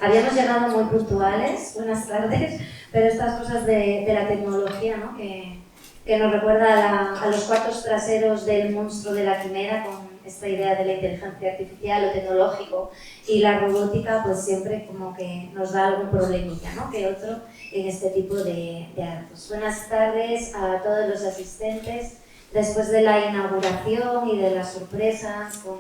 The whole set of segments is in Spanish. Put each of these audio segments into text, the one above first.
Habíamos llegado muy puntuales, buenas tardes, pero estas cosas de la tecnología, ¿no? que nos recuerda a los cuartos traseros del monstruo de la quimera, con esta idea de la inteligencia artificial, lo tecnológico y la robótica, pues siempre como que nos da algún problemilla, ¿no? que otro en este tipo de actos. Buenas tardes a todos los asistentes. Después de la inauguración y de las sorpresas con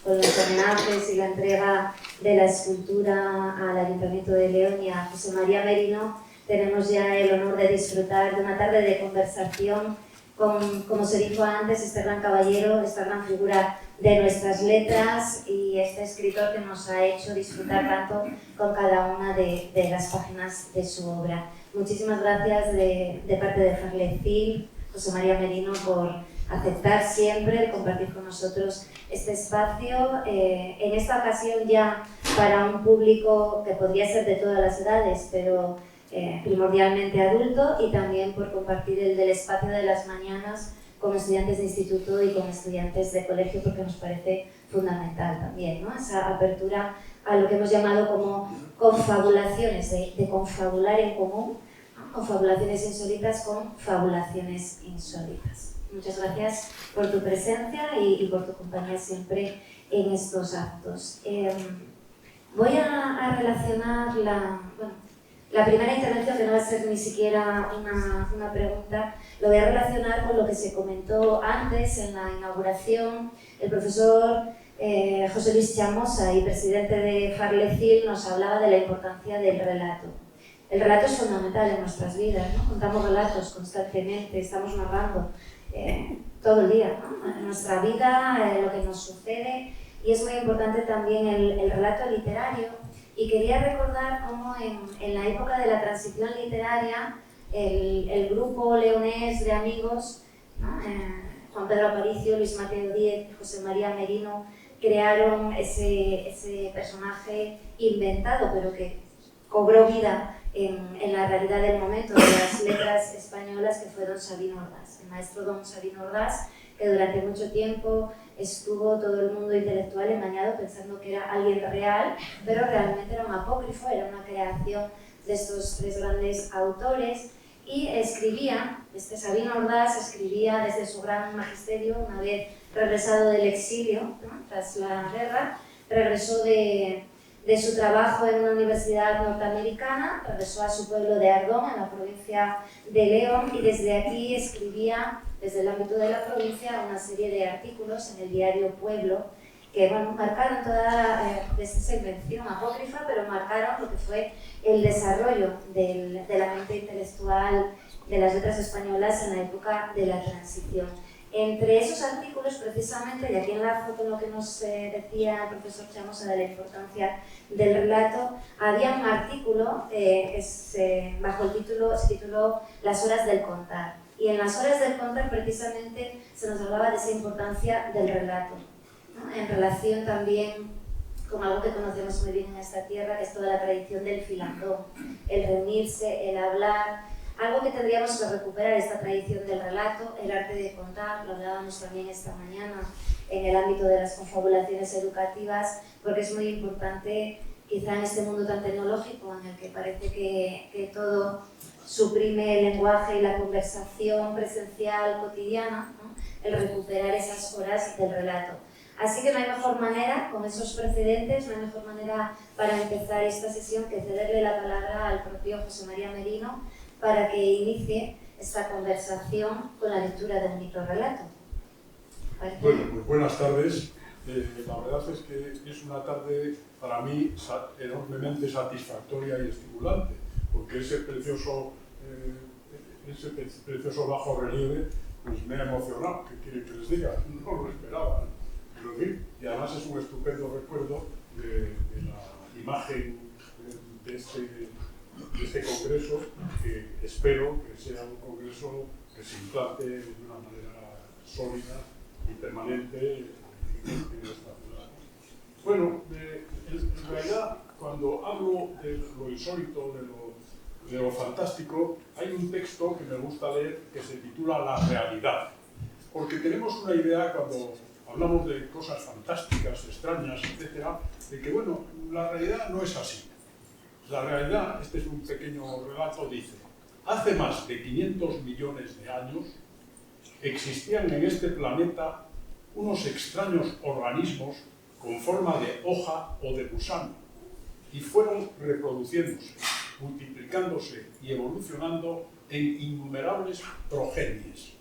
los homenajes y la entrega de la escultura al Ayuntamiento de León y a José María Merino, tenemos ya el honor de disfrutar de una tarde de conversación con, como se dijo antes, este gran caballero, esta gran figura de nuestras letras y este escritor que nos ha hecho disfrutar tanto con cada una de las páginas de su obra. Muchísimas gracias de parte de Farlecil, José María Merino, por aceptar siempre el compartir con nosotros este espacio, en esta ocasión ya para un público que podría ser de todas las edades, pero primordialmente adulto, y también por compartir el del espacio de las mañanas con estudiantes de instituto y con estudiantes de colegio, porque nos parece fundamental también, ¿no? Esa apertura a lo que hemos llamado como confabulaciones, de confabular en común, ¿no? Confabulaciones insólitas con fabulaciones insólitas. Muchas gracias por tu presencia y por tu compañía siempre en estos actos. Voy a relacionar la primera intervención, que no va a ser ni siquiera una pregunta, lo voy a relacionar con lo que se comentó antes en la inauguración. El profesor José Luis Chamosa, y presidente de Farlecil, nos hablaba de la importancia del relato. El relato es fundamental en nuestras vidas, ¿no? Contamos relatos constantemente, estamos narrando todo el día, ¿no? En nuestra vida, lo que nos sucede, y es muy importante también el relato literario. Y quería recordar cómo en la época de la transición literaria el grupo leonés de amigos, ¿no? Juan Pedro Aparicio, Luis Mateo Díez, José María Merino, crearon ese personaje inventado, pero que cobró vida en la realidad del momento de las letras españolas, que fue don Sabino Ordaz, el maestro don Sabino Ordaz, que durante mucho tiempo estuvo todo el mundo intelectual engañado pensando que era alguien real, pero realmente era un apócrifo, era una creación de estos tres grandes autores, y escribía, Sabino Ordaz escribía desde su gran magisterio, una vez regresado del exilio, ¿no? Tras la guerra, regresó de su trabajo en una universidad norteamericana, regresó a su pueblo de Ardón, en la provincia de León, y desde aquí escribía, desde el ámbito de la provincia, una serie de artículos en el diario Pueblo, que bueno, marcaron toda esa invención apócrifa, pero marcaron lo que fue el desarrollo de la mente intelectual de las letras españolas en la época de la transición. Entre esos artículos, precisamente, y aquí enlazo con lo que nos decía el profesor Chamosa de la importancia del relato, había un artículo bajo el título, se tituló Las horas del contar. Y en las horas del contar, precisamente, se nos hablaba de esa importancia del relato, ¿no? En relación también con algo que conocemos muy bien en esta tierra, que es toda la tradición del filandón, el reunirse, el hablar. Algo que tendríamos que recuperar, esta tradición del relato, el arte de contar, lo hablábamos también esta mañana en el ámbito de las confabulaciones educativas, porque es muy importante, quizá en este mundo tan tecnológico en el que parece que todo suprime el lenguaje y la conversación presencial cotidiana, ¿no? El recuperar esas horas del relato. Así que no hay mejor manera, con esos precedentes, no hay mejor manera para empezar esta sesión que cederle la palabra al propio José María Merino, para que inicie esta conversación con la lectura del microrrelato. Bueno, pues buenas tardes. La verdad es que es una tarde para mí enormemente satisfactoria y estimulante, porque ese precioso bajo relieve pues me ha emocionado. ¿Qué quieren que les diga? No lo esperaba, ¿no? Y además es un estupendo recuerdo de la imagen de este congreso, que espero que sea un congreso que se implante de una manera sólida y permanente en esta ciudad. Bueno, en realidad, cuando hablo de lo insólito, de lo fantástico, hay un texto que me gusta leer que se titula La realidad. Porque tenemos una idea hablamos de cosas fantásticas, extrañas, etcétera, de que, bueno, la realidad no es así. La realidad, este es un pequeño relato, dice: hace más de 500 millones de años existían en este planeta unos extraños organismos con forma de hoja o de gusano y fueron reproduciéndose, multiplicándose y evolucionando en innumerables progenies.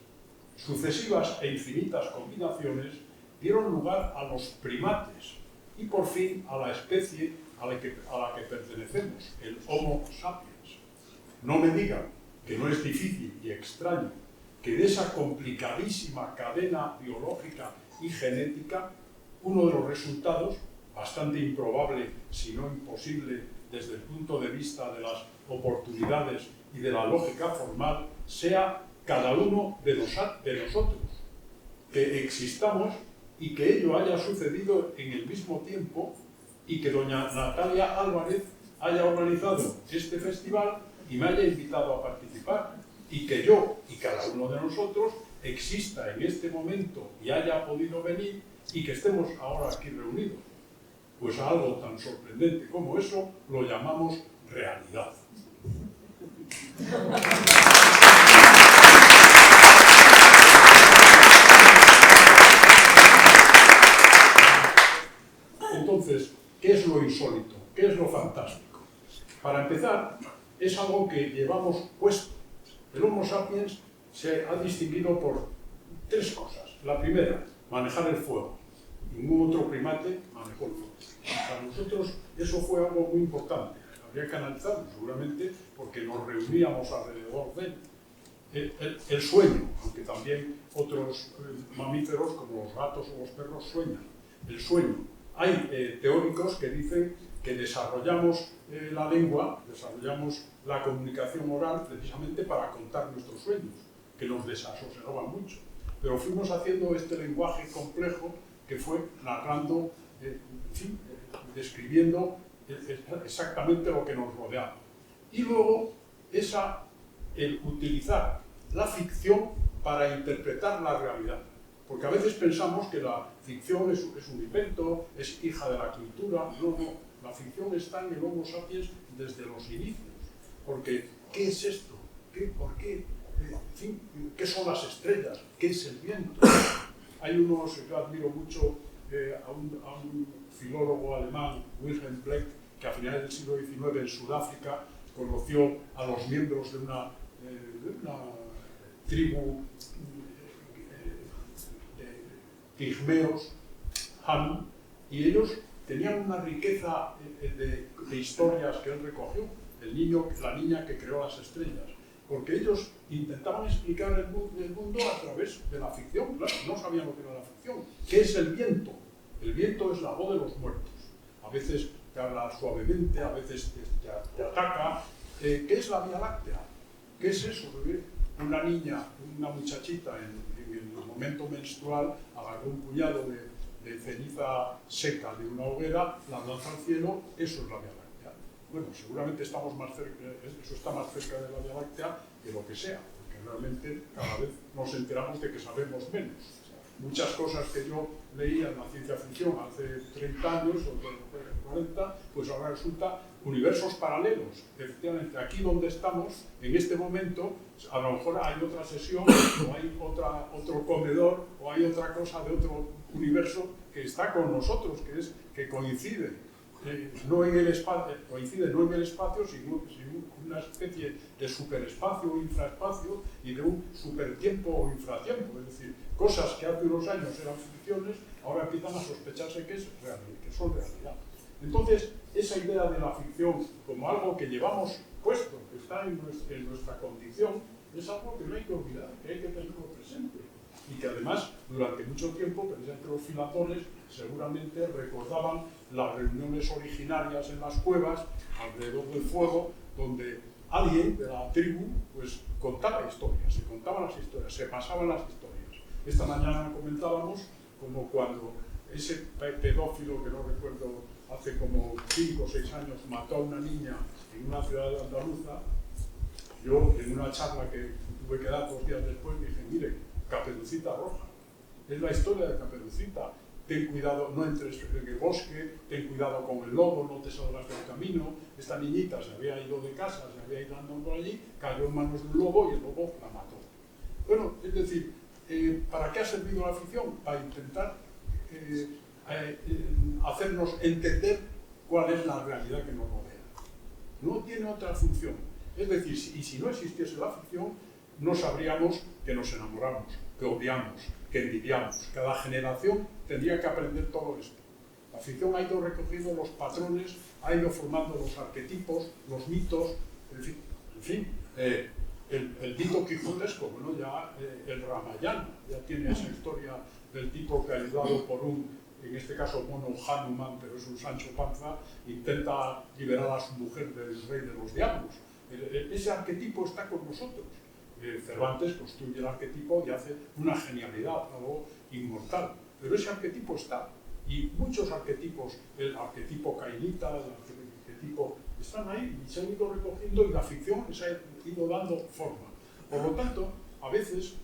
Sucesivas e infinitas combinaciones dieron lugar a los primates y por fin a la especie a la que pertenecemos, el Homo sapiens. No me digan que no es difícil y extraño que de esa complicadísima cadena biológica y genética, uno de los resultados, bastante improbable si no imposible desde el punto de vista de las oportunidades y de la lógica formal, sea cada uno de nosotros, que existamos y que ello haya sucedido en el mismo tiempo y que doña Natalia Álvarez haya organizado este festival y me haya invitado a participar, y que yo y cada uno de nosotros exista en este momento y haya podido venir y que estemos ahora aquí reunidos. Pues a algo tan sorprendente como eso lo llamamos realidad. Entonces, ¿qué es lo insólito? ¿Qué es lo fantástico? Para empezar, es algo que llevamos puesto. El Homo sapiens se ha distinguido por tres cosas. La primera, manejar el fuego. Ningún otro primate manejó el fuego. Para nosotros eso fue algo muy importante. Habría que analizarlo seguramente porque nos reuníamos alrededor de él. El sueño, aunque también otros mamíferos como los gatos o los perros sueñan. El sueño. Hay teóricos que dicen que desarrollamos la lengua, desarrollamos la comunicación oral precisamente para contar nuestros sueños, que nos desasosegaban mucho. Pero fuimos haciendo este lenguaje complejo que fue narrando, en fin, describiendo exactamente lo que nos rodeaba. Y luego, el utilizar la ficción para interpretar la realidad. Porque a veces pensamos que la ficción es un invento, es hija de la cultura. No, no. La ficción está en el Homo sapiens desde los inicios. Porque, ¿qué es esto? ¿Por qué? En fin, ¿qué son las estrellas? ¿Qué es el viento? Hay yo admiro mucho a un filólogo alemán, Wilhelm Bleck, que a finales del siglo XIX en Sudáfrica conoció a los miembros de una tribu de pigmeos, Han, y ellos tenían una riqueza de historias que él recogió, la niña que creó las estrellas, porque ellos intentaban explicar el mundo a través de la ficción. Claro, no sabían lo que era la ficción. ¿Qué es el viento? El viento es la voz de los muertos. A veces te habla suavemente, a veces te ataca. ¿Qué es la Vía Láctea? ¿Qué es eso? Una niña, una muchachita en el momento menstrual agarró un puñado de ceniza seca de una hoguera, la lanza al cielo, eso es la Vía Láctea. Bueno, seguramente estamos más cerca, eso está más cerca de la Vía Láctea que lo que sea, porque realmente cada vez nos enteramos de que sabemos menos. Muchas cosas que yo leía en la ciencia ficción hace 30 años o 40, pues ahora resulta universos paralelos. Efectivamente, aquí donde estamos, en este momento, a lo mejor hay otra sesión, o hay otro comedor, o hay otra cosa de otro universo que está con nosotros, que coincide. No en el espacio, coincide no en el espacio, sino una especie de superespacio o infraespacio y de un supertiempo o infratiempo. Es decir, cosas que hace unos años eran ficciones, ahora empiezan a sospecharse que son realidad. Entonces, esa idea de la ficción como algo que llevamos puesto, que está en nuestra condición, es algo que no hay que olvidar, que hay que tenerlo presente. Y que además, durante mucho tiempo, precisamente los filatones seguramente recordaban las reuniones originarias en las cuevas, alrededor del fuego, donde alguien de la tribu pues, contaba historias, se contaban las historias, se pasaban las historias. Esta mañana comentábamos como cuando ese pedófilo, que no recuerdo, hace como 5 o 6 años mató a una niña en una ciudad andaluza. Yo, en una charla que tuve que dar 2 días después, dije, mire, Caperucita Roja. es la historia de Caperucita. Ten cuidado, no entres en el bosque, ten cuidado con el lobo, no te salgas del camino. Esta niñita se había ido de casa, se había ido andando por allí, cayó en manos de un lobo y el lobo la mató. Bueno, es decir, ¿para qué ha servido la ficción? Para intentar hacernos entender cuál es la realidad que nos rodea. No tiene otra función. Es decir, y si no existiese la ficción, no sabríamos que nos enamoramos, que odiamos, que envidiamos. Cada generación tendría que aprender todo esto. La ficción ha ido recogiendo los patrones, ha ido formando los arquetipos, los mitos, en fin, el mito quijotesco, bueno, ya el Ramayana, ya tiene esa historia del tipo que, ayudado por en este caso mono Hanuman, pero es un Sancho Panza, intenta liberar a su mujer del rey de los diablos. Ese arquetipo está con nosotros. Cervantes construye el arquetipo y hace una genialidad, algo inmortal. Pero ese arquetipo está. Y muchos arquetipos, el arquetipo cainita, el arquetipo, están ahí y se han ido recogiendo y la ficción les ha ido dando forma. Por lo tanto, a veces,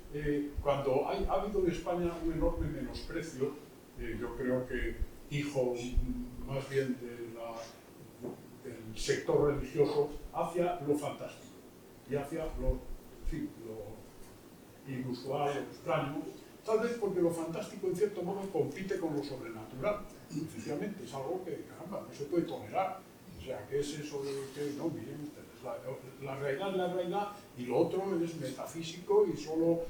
cuando ha habido en España un enorme menosprecio, yo creo que hijo más bien del sector religioso, hacia lo fantástico y hacia lo inusual, lo extraño, tal vez porque lo fantástico en cierto modo compite con lo sobrenatural. Efectivamente, es algo que, caramba, no se puede tolerar. O sea, ¿qué es eso de que no? Miren ustedes, la realidad es la realidad y lo otro es metafísico y solo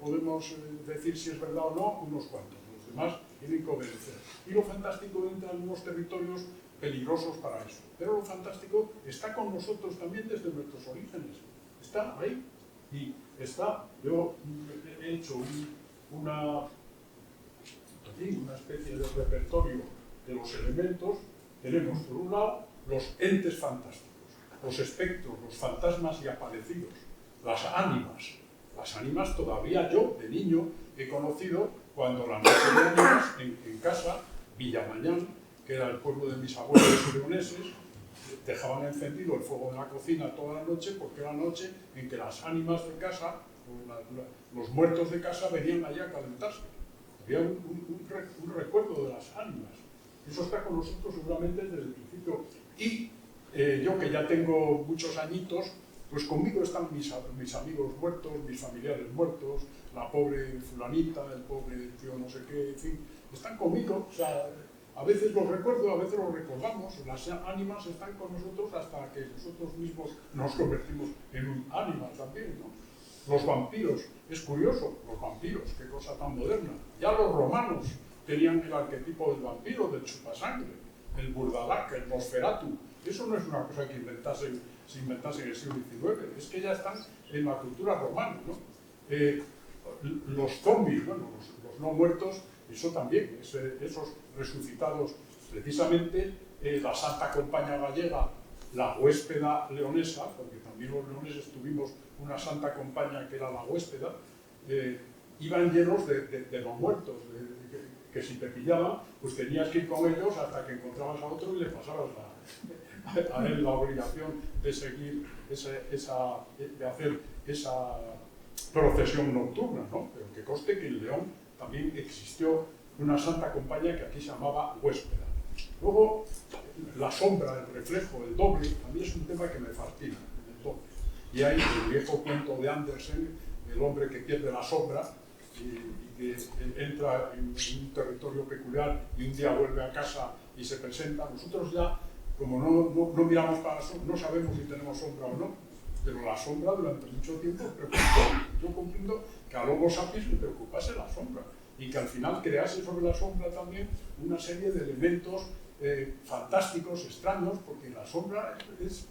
podemos decir si es verdad o no unos cuantos. Los demás tienen que obedecer. Y lo fantástico entra en unos territorios peligrosos para eso. Pero lo fantástico está con nosotros también desde nuestros orígenes. Está ahí. Y está, yo he hecho una especie de repertorio de los elementos. Tenemos, por un lado, los entes fantásticos, los espectros, los fantasmas y aparecidos, las ánimas. Las ánimas todavía yo, de niño, he conocido cuando la noche de ánimas, en casa, Villamañán, que era el pueblo de mis abuelos leoneses, dejaban encendido el fuego de la cocina toda la noche porque era la noche en que las ánimas de casa, los muertos de casa, venían allá a calentarse. Había un recuerdo de las ánimas. Eso está con nosotros seguramente desde el principio. Y yo, que ya tengo muchos añitos, pues conmigo están mis amigos muertos, mis familiares muertos, la pobre fulanita, el pobre tío no sé qué, en fin, están conmigo. O sea, a veces los recuerdo, a veces los recordamos. Las ánimas están con nosotros hasta que nosotros mismos nos convertimos en un ánima también, ¿no? Los vampiros, es curioso, los vampiros, qué cosa tan moderna. Ya los romanos tenían el arquetipo del vampiro, del chupasangre, el burdalac, el nosferatu. Eso no es una cosa que se inventase en el siglo XIX, es que ya están en la cultura romana, ¿no? Los zombies, bueno, los no muertos, eso también, esos resucitados, precisamente la Santa Compañía Gallega, la huéspeda leonesa, porque también los leoneses tuvimos una Santa Compañía que era la huéspeda, iban llenos de no muertos, que si te pillaban, pues tenías que ir con ellos hasta que encontrabas a otro y le pasabas a él la obligación de seguir de hacer esa procesión nocturna, ¿no? Pero que conste que en León también existió una Santa Compañía que aquí se llamaba huéspeda. Luego, la sombra, el reflejo, el doble, a mí es un tema que me fascina, el doble. Y hay el viejo cuento de Andersen, el hombre que pierde la sombra y que entra en un territorio peculiar y un día vuelve a casa y se presenta. Nosotros ya, como no miramos para la sombra, no sabemos si tenemos sombra o no, pero la sombra durante mucho tiempo preocupó. Yo comprendo que a Homo sapiens le preocupase la sombra y que al final crease sobre la sombra también una serie de elementos fantásticos, extraños, porque la sombra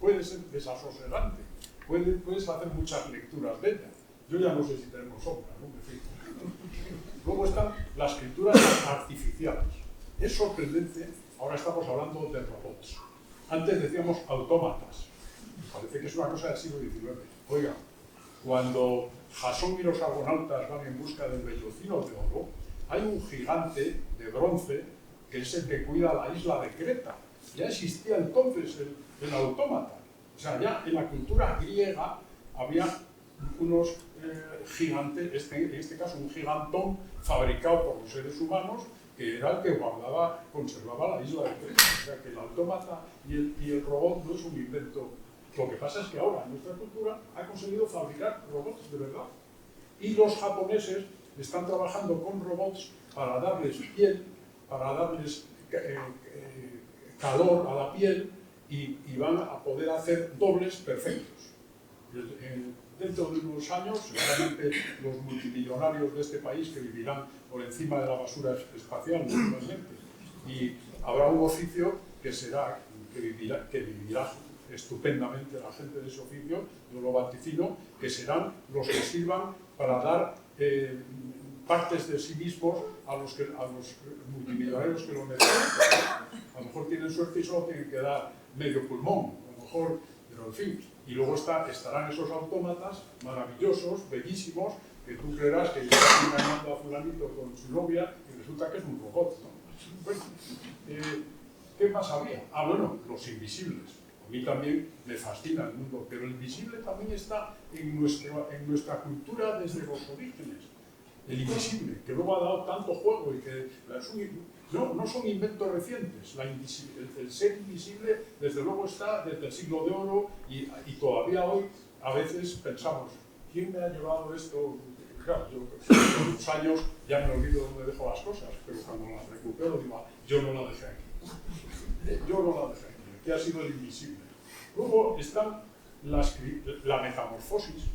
puede ser desasosegante, puedes hacer muchas lecturas de ella. Yo ya no sé si tenemos sombra, no me fijo. Luego están las escrituras artificiales. Es sorprendente, ahora estamos hablando de robots. Antes decíamos autómatas. Parece que es una cosa del siglo XIX. Oiga, cuando Jasón y los argonautas van en busca del vellocino de oro, hay un gigante de bronce que es el que cuida la isla de Creta. Ya existía entonces el autómata. O sea, ya en la cultura griega había unos gigantes, en este caso un gigantón fabricado por los seres humanos, que era el que conservaba la isla de Creta. O sea que el autómata y el robot no es un invento. Lo que pasa es que ahora nuestra cultura ha conseguido fabricar robots de verdad. Y los japoneses están trabajando con robots para darles piel, para darles calor a la piel y van a poder hacer dobles perfectos. Dentro de unos años, seguramente los multimillonarios de este país que vivirán por encima de la basura espacial, naturalmente, y habrá un oficio que vivirá estupendamente la gente de ese oficio, yo lo vaticino, que serán los que sirvan para dar partes de sí mismos a los multimillonarios que lo necesitan. A lo mejor tienen suerte y solo tienen que dar medio pulmón, a lo mejor, pero en fin. Y luego estarán esos autómatas maravillosos, bellísimos, que tú creerás que está engañando a fulanito con su novia y resulta que es un robot, ¿no? Bueno, ¿qué más había? Ah, bueno, los invisibles. A mí también me fascina el mundo, pero el invisible también está en nuestra cultura desde los orígenes. El invisible, que luego ha dado tanto juego y que no son inventos recientes. El ser invisible, desde luego, está desde el siglo de oro y todavía hoy a veces pensamos, ¿quién me ha llevado esto? Claro, yo con los años ya me olvido dónde dejo las cosas, pero cuando las recupero digo, yo no la dejé aquí. Yo no la dejé aquí, que ha sido el invisible. Luego está la metamorfosis.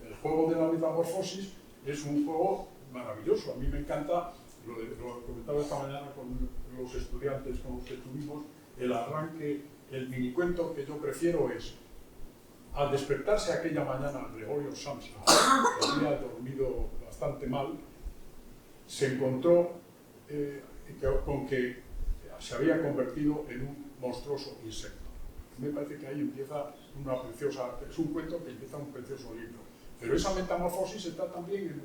El juego de la metamorfosis es un juego maravilloso. A mí me encanta, lo comentaba esta mañana con los estudiantes con los que estuvimos, el arranque, el minicuento que yo prefiero es, al despertarse aquella mañana Gregorio Samsa, que había dormido bastante mal, se encontró con que se había convertido en un monstruoso insecto. Me parece que ahí empieza una preciosa, es un cuento que empieza un precioso libro. Pero esa metamorfosis está también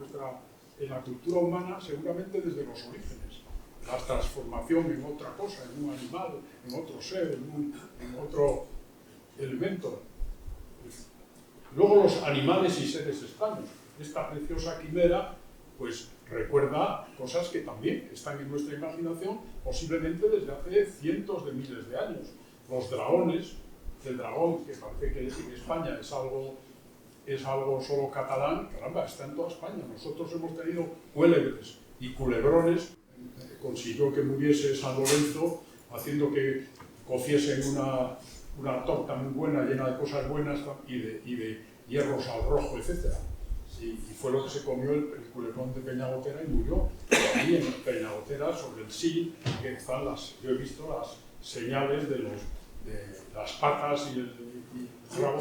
en la cultura humana, seguramente desde los orígenes. La transformación en otra cosa, en un animal, en otro ser, en otro elemento. Luego los animales y seres extraños. Esta preciosa quimera, pues recuerda cosas que también están en nuestra imaginación, posiblemente desde hace cientos de miles de años. Los dragones, el dragón, que parece que en España es algo solo catalán, caramba, está en toda España. Nosotros hemos tenido cuélebres y culebrones, consiguió que muriese San Lorenzo, haciendo que cociesen una torta muy buena, llena de cosas buenas y de hierros al rojo, etc. Y fue lo que se comió el culebrón de Peñagotera y murió. Y ahí en Peñagotera, sobre el sí, que están yo he visto las señales de las patas y el rabo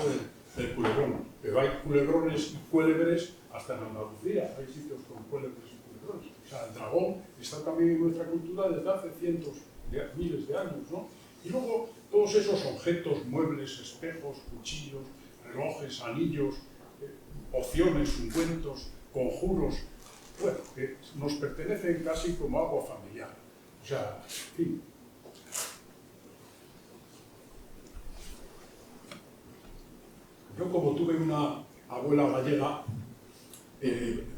del culebrón. Pero hay culebrones y cuélebres hasta en Andalucía, hay sitios con cuélebres y culebrones. O sea, el dragón está también en nuestra cultura desde hace miles de años, ¿no? Y luego todos esos objetos, muebles, espejos, cuchillos, relojes, anillos, pociones, ungüentos, conjuros, bueno, que nos pertenecen casi como algo familiar. O sea, en fin. Yo, como tuve una abuela gallega,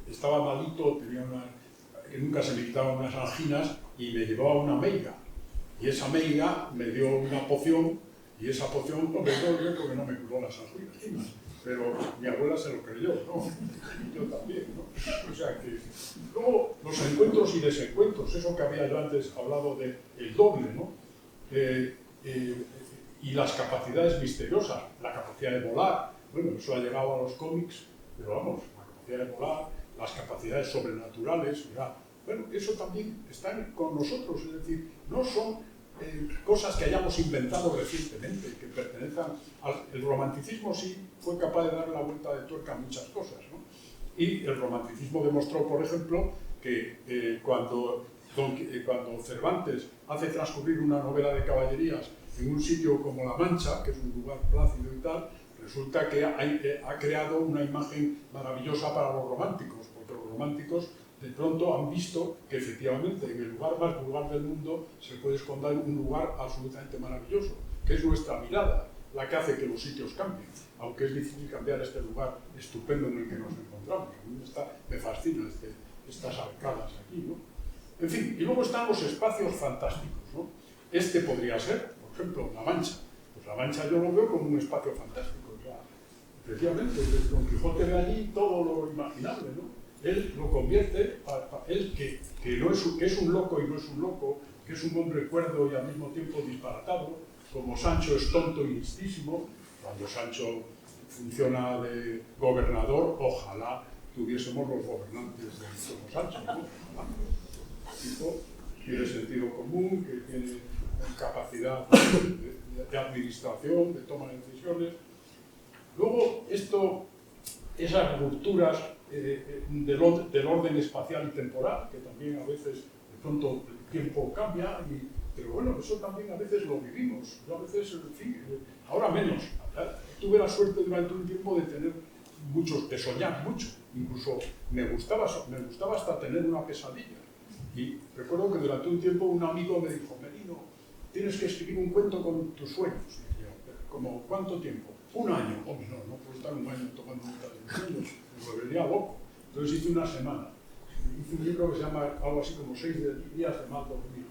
estaba malito, que nunca se me quitaban unas anginas y me llevaba una meiga. Y esa meiga me dio una poción y esa poción no me dio bien porque no me curó las anginas. Pero mi abuela se lo creyó, ¿no? Y yo también, ¿no? O sea que luego los encuentros y desencuentros, eso que había yo antes hablado del doble, ¿no? Y las capacidades misteriosas, la capacidad de volar, bueno, eso ha llegado a los cómics, pero vamos, la capacidad de volar, las capacidades sobrenaturales, ¿verdad? Bueno, eso también está con nosotros, es decir, no son cosas que hayamos inventado recientemente, que pertenezcan el romanticismo sí fue capaz de dar la vuelta de tuerca a muchas cosas, ¿no? Y el romanticismo demostró, por ejemplo, que cuando Cervantes hace transcurrir una novela de caballerías en un sitio como La Mancha, que es un lugar plácido y tal, resulta que ha creado una imagen maravillosa para los románticos, porque los románticos de pronto han visto que efectivamente en el lugar más vulgar del mundo se puede esconder un lugar absolutamente maravilloso, que es nuestra mirada. la que hace que los sitios cambien, aunque es difícil cambiar este lugar estupendo en el que nos encontramos. A mí me fascina estas arcadas aquí, ¿no? En fin, y luego están los espacios fantásticos, ¿no? Este podría ser, por ejemplo, La Mancha. Pues La Mancha yo lo veo como un espacio fantástico. O sea, efectivamente, Don Quijote ve allí todo lo imaginable, ¿no? Él lo convierte, él que es un loco y no es un loco, que es un hombre cuerdo y al mismo tiempo disparatado, como Sancho es tonto y listísimo. Cuando Sancho funciona de gobernador, ojalá tuviésemos los gobernantes de como Sancho, ¿no? Un tipo que tiene sentido común, que tiene capacidad de administración, de toma de decisiones. Luego, esas rupturas del orden espacial y temporal, que también a veces, de pronto, el tiempo cambia, pero bueno, eso también a veces lo vivimos. Yo a veces, en fin, ahora menos. Tuve la suerte durante un tiempo de soñar mucho. Incluso me gustaba hasta tener una pesadilla. Y recuerdo que durante un tiempo un amigo me dijo: Merino, tienes que escribir un cuento con tus sueños. Y yo, ¿como cuánto tiempo? Un año. Hombre, no puedo estar un año tomando nota de mis sueños, me volvería loco. Entonces hice una semana. Hice un libro que se llama algo así como 6 días de mal dormir,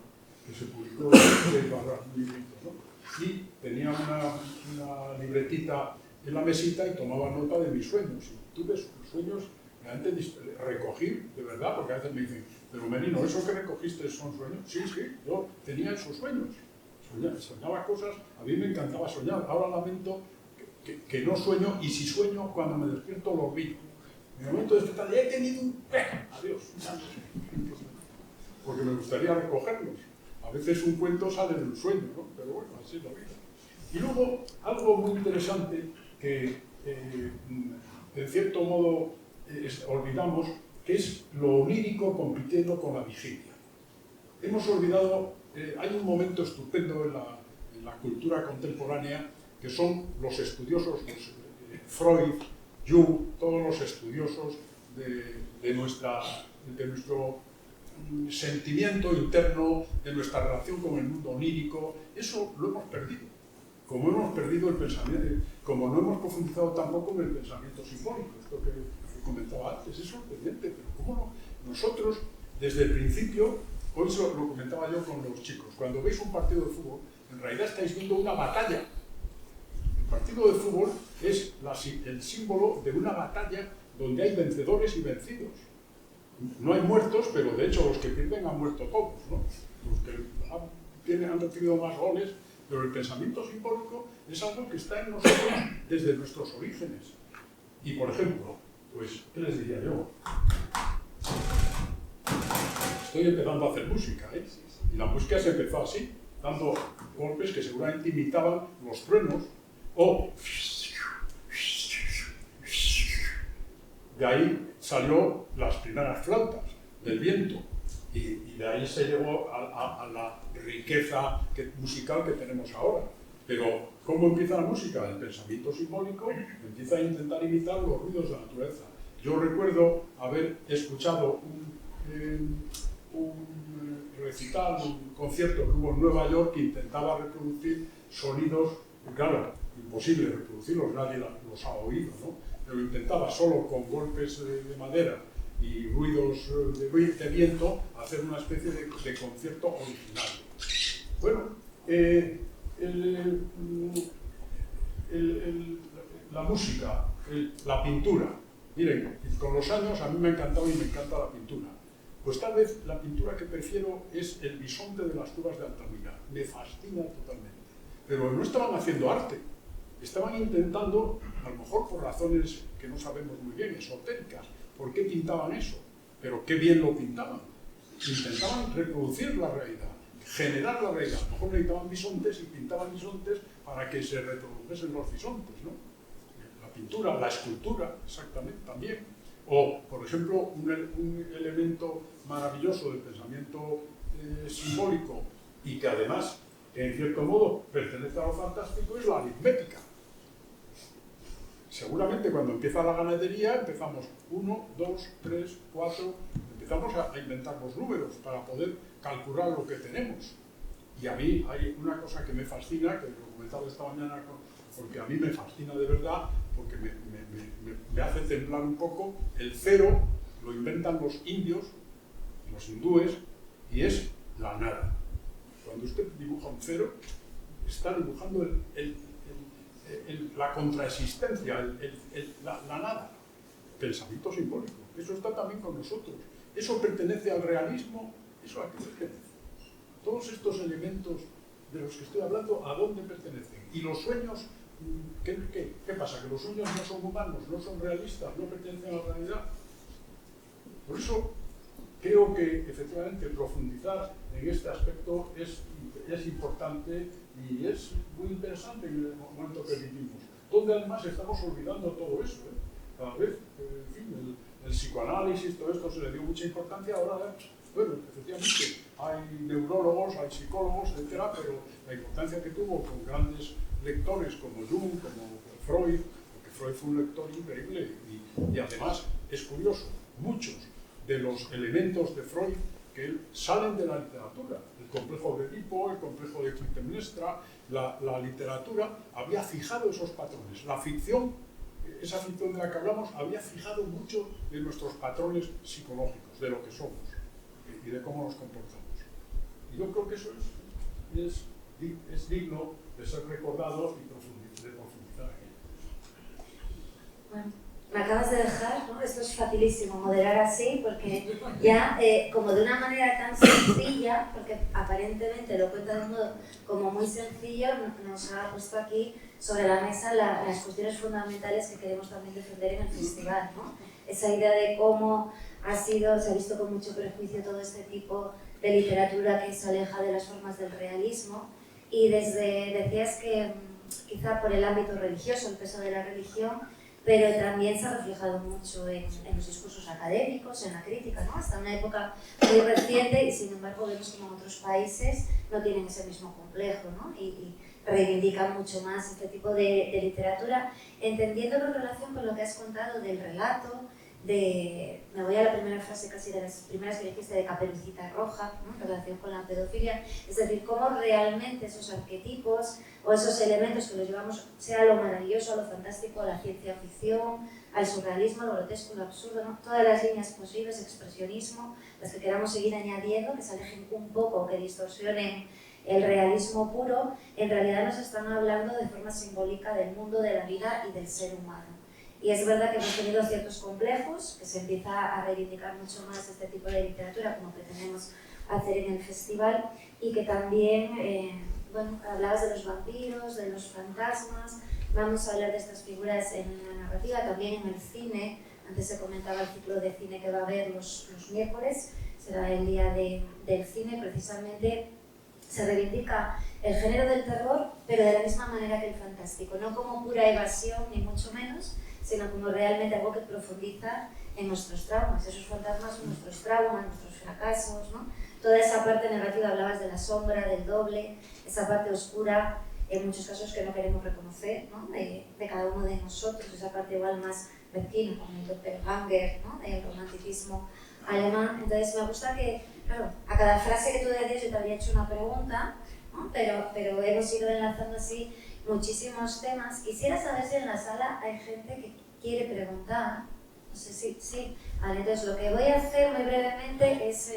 que se publicó en 6 barras, un librito, ¿no? Y tenía una libretita en la mesita y tomaba nota de mis sueños. Y tuve sueños realmente recogí, de verdad, porque a veces me dicen: pero Merino, ¿eso que recogiste son sueños? Sí, yo tenía esos sueños. Soñaba cosas, a mí me encantaba soñar. Ahora lamento que no sueño, y si sueño, cuando me despierto lo olvido. En el momento de despertar, he tenido un... Adiós. Porque me gustaría recogerlos. A veces un cuento sale del sueño, ¿no? Pero bueno, así es la vida. Y luego, algo muy interesante que, en cierto modo, olvidamos, que es lo onírico compitiendo con la vigilia. Hemos olvidado, hay un momento estupendo en la cultura contemporánea, que son los estudiosos, Freud, Jung, todos los estudiosos de nuestro sentimiento interno, de nuestra relación con el mundo onírico. Eso lo hemos perdido. Como hemos perdido el pensamiento, como no hemos profundizado tampoco en el pensamiento simbólico, esto que comentaba antes, es sorprendente, pero ¿cómo no? Nosotros, desde el principio, hoy lo comentaba yo con los chicos, cuando veis un partido de fútbol, en realidad estáis viendo una batalla. El partido de fútbol es el símbolo de una batalla donde hay vencedores y vencidos. No hay muertos, pero de hecho los que pierden han muerto todos, ¿no? Los que han recibido más goles, pero el pensamiento simbólico es algo que está en nosotros desde nuestros orígenes. Y por ejemplo, pues, ¿qué les diría yo? Estoy empezando a hacer música, ¿eh? Y la música se empezó así, dando golpes que seguramente imitaban los truenos, o de ahí salió las primeras flautas del viento, y de ahí se llegó a la riqueza musical que tenemos ahora. Pero, ¿cómo empieza la música? El pensamiento simbólico empieza a intentar imitar los ruidos de la naturaleza. Yo recuerdo haber escuchado un recital, un concierto que hubo en Nueva York, que intentaba reproducir sonidos, claro, imposible reproducirlos, nadie los ha oído, ¿no? Pero intentaba solo con golpes de madera y ruidos de viento hacer una especie de concierto original. Bueno, la música, la pintura. Miren, con los años a mí me ha encantado y me encanta la pintura. Pues tal vez la pintura que prefiero es el bisonte de las cuevas de Altamira. Me fascina totalmente. Pero no estaban haciendo arte. Estaban intentando, a lo mejor por razones que no sabemos muy bien, esotéricas, ¿por qué pintaban eso? Pero qué bien lo pintaban. Intentaban reproducir la realidad, generar la realidad. A lo mejor necesitaban bisontes y pintaban bisontes para que se reprodujesen los bisontes, ¿no? La pintura, la escultura, exactamente, también. O, por ejemplo, un elemento maravilloso del pensamiento simbólico, y que además, en cierto modo, pertenece a lo fantástico, es la aritmética. Seguramente cuando empieza la ganadería empezamos 1, 2, 3, 4, empezamos a inventar los números para poder calcular lo que tenemos. Y a mí hay una cosa que me fascina, que lo comentaba esta mañana porque a mí me fascina de verdad, porque me hace temblar un poco. El cero lo inventan los indios, los hindúes, y es la nada. Cuando usted dibuja un cero, está dibujando la contraexistencia, la nada. Pensamiento simbólico. Eso está también con nosotros. Eso pertenece al realismo. ¿Eso a qué pertenece? Todos estos elementos de los que estoy hablando, ¿a dónde pertenecen? Y los sueños, ¿qué pasa? ¿Que los sueños no son humanos, no son realistas, no pertenecen a la realidad? Por eso creo que efectivamente profundizar en este aspecto es importante y es muy interesante en el momento que vivimos, donde además estamos olvidando todo eso, ¿eh? Cada vez, en fin, el psicoanálisis, todo esto se le dio mucha importancia, ahora, bueno, efectivamente, hay neurólogos, hay psicólogos, etcétera, pero la importancia que tuvo con grandes lectores como Jung, como Freud, porque Freud fue un lector increíble y además es curioso, muchos de los elementos de Freud que salen de la literatura, el complejo de Edipo, el complejo de Clitemnestra, la literatura había fijado esos patrones, la ficción, esa ficción de la que hablamos, había fijado mucho de nuestros patrones psicológicos, de lo que somos y de cómo nos comportamos. Y yo creo que eso es digno de ser recordado y de profundizar en ello. Bueno, me acabas de dejar, ¿no? Esto es facilísimo, moderar así, porque ya, como de una manera tan sencilla, porque aparentemente lo cuenta de un modo como muy sencillo, nos ha puesto aquí sobre la mesa las cuestiones fundamentales que queremos también defender en el festival, ¿no? Esa idea de cómo se ha visto con mucho prejuicio todo este tipo de literatura que se aleja de las formas del realismo, y decías que quizá por el ámbito religioso, el peso de la religión, pero también se ha reflejado mucho en los discursos académicos, en la crítica, ¿no? Hasta una época muy reciente, y sin embargo vemos como en otros países no tienen ese mismo complejo, ¿no? Y reivindican mucho más este tipo de literatura, entendiéndolo en relación con lo que has contado del relato, me voy a la primera frase casi de las primeras que dijiste, de Caperucita Roja, ¿no? En relación con la pedofilia, es decir, cómo realmente esos arquetipos o esos elementos que los llevamos, sea lo maravilloso, a lo fantástico, a la ciencia ficción, al surrealismo, lo grotesco, lo absurdo, ¿no? Todas las líneas posibles, expresionismo, las que queramos seguir añadiendo, que se alejen un poco, que distorsionen el realismo puro, en realidad nos están hablando de forma simbólica del mundo, de la vida y del ser humano. Y es verdad que hemos tenido ciertos complejos, que se empieza a reivindicar mucho más este tipo de literatura, como pretendemos hacer en el festival, y que también, bueno, hablabas de los vampiros, de los fantasmas, vamos a hablar de estas figuras en la narrativa, también en el cine. Antes se comentaba el ciclo de cine que va a haber los miércoles, será el día del cine, precisamente se reivindica el género del terror, pero de la misma manera que el fantástico, no como pura evasión, ni mucho menos, sino como realmente algo que profundiza en nuestros traumas. Esos fantasmas son nuestros traumas, nuestros fracasos, ¿no? Toda esa parte negativa, hablabas de la sombra, del doble, esa parte oscura, en muchos casos que no queremos reconocer, ¿no? De cada uno de nosotros, esa parte igual más mezquina, como el doppelganger, ¿no? Del romanticismo alemán. Entonces me gusta que, claro, a cada frase que tú decías yo te había hecho una pregunta, ¿no? pero hemos ido enlazando así muchísimos temas. Quisiera saber si en la sala hay gente que quiere preguntar. No sé si sí. Vale, entonces lo que voy a hacer muy brevemente es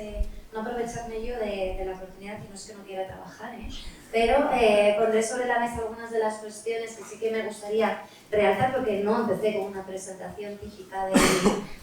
no aprovecharme yo de la oportunidad, y no es que no quiera trabajar, pero pondré sobre la mesa algunas de las cuestiones que sí que me gustaría realzar, porque no empecé con una presentación típica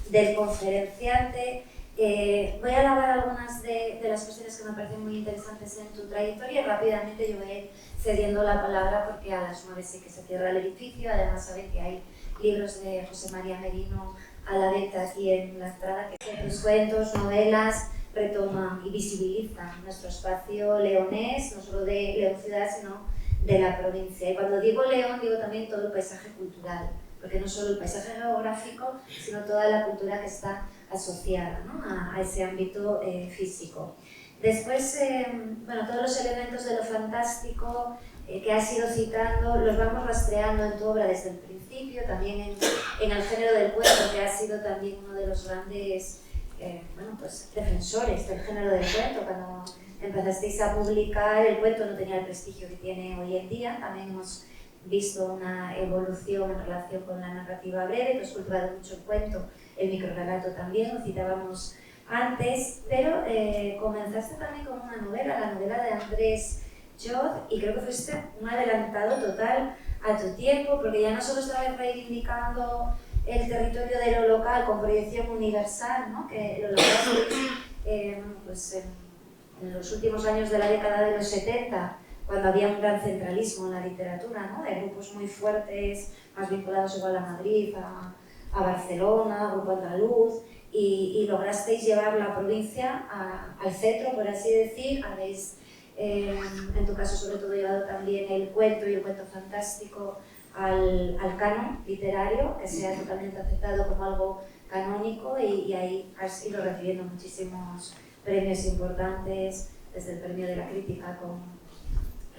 del conferenciante. Voy a alabar algunas de las cuestiones que me parecen muy interesantes en tu trayectoria, y rápidamente yo voy a ir cediendo la palabra porque a las 9 sí que se cierra el edificio. Además saben que hay libros de José María Merino a la venta aquí en la entrada, que sus cuentos, novelas retoman y visibilizan nuestro espacio leonés, no solo de León ciudad, sino de la provincia. Y cuando digo León, digo también todo el paisaje cultural, porque no solo el paisaje geográfico, sino toda la cultura que está asociada, ¿no? a ese ámbito físico. Después, bueno, todos los elementos de lo fantástico que has ido citando los vamos rastreando en tu obra desde el principio, también en el género del cuento, que ha sido también uno de los grandes bueno, pues, defensores del género del cuento. Cuando empezasteis a publicar, el cuento no tenía el prestigio que tiene hoy en día. También hemos visto una evolución en relación con la narrativa breve, tú has cultivado mucho el cuento, el microrelato también, lo citábamos antes, pero comenzaste también con una novela, la novela de Andrés Chod, y creo que fuiste un adelantado total a tu tiempo, porque ya no solo estabas reivindicando el territorio de lo local con proyección universal, ¿no? Que lo lograsteis pues, en los últimos años de la década de los 70, cuando había un gran centralismo en la literatura, ¿no? De grupos muy fuertes, más vinculados igual a Madrid, a Barcelona, Grupo Andaluz, y lograsteis llevar la provincia al centro, por así decir. Habéis, en tu caso sobre todo, llevado también el cuento y el cuento fantástico al canon literario, que sea totalmente aceptado como algo canónico, y ahí has ido recibiendo muchísimos premios importantes, desde el premio de la crítica con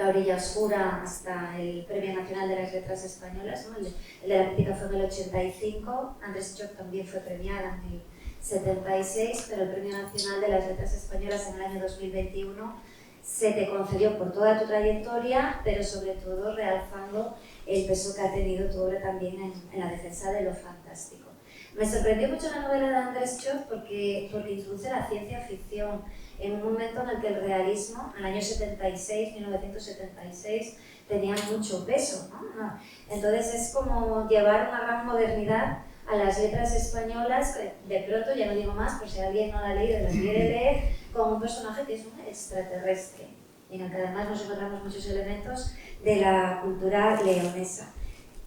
La orilla oscura hasta el Premio Nacional de las Letras Españolas, ¿no? El de la crítica fue en el 85, Andrés Chod también fue premiada en el 76, pero el Premio Nacional de las Letras Españolas en el año 2021 se te concedió por toda tu trayectoria, pero sobre todo realzando el peso que ha tenido tu obra también en la defensa de lo fantástico. Me sorprendió mucho la novela de Andrés Chod porque introduce la ciencia ficción en un momento en el que el realismo, en el año 76, 1976, tenía mucho peso, ¿no? Entonces es como llevar una gran modernidad a las letras españolas, que de pronto, ya no digo más, por si alguien no la ha leído y la quiere leer, con un personaje que es un extraterrestre, en el que además nos encontramos muchos elementos de la cultura leonesa.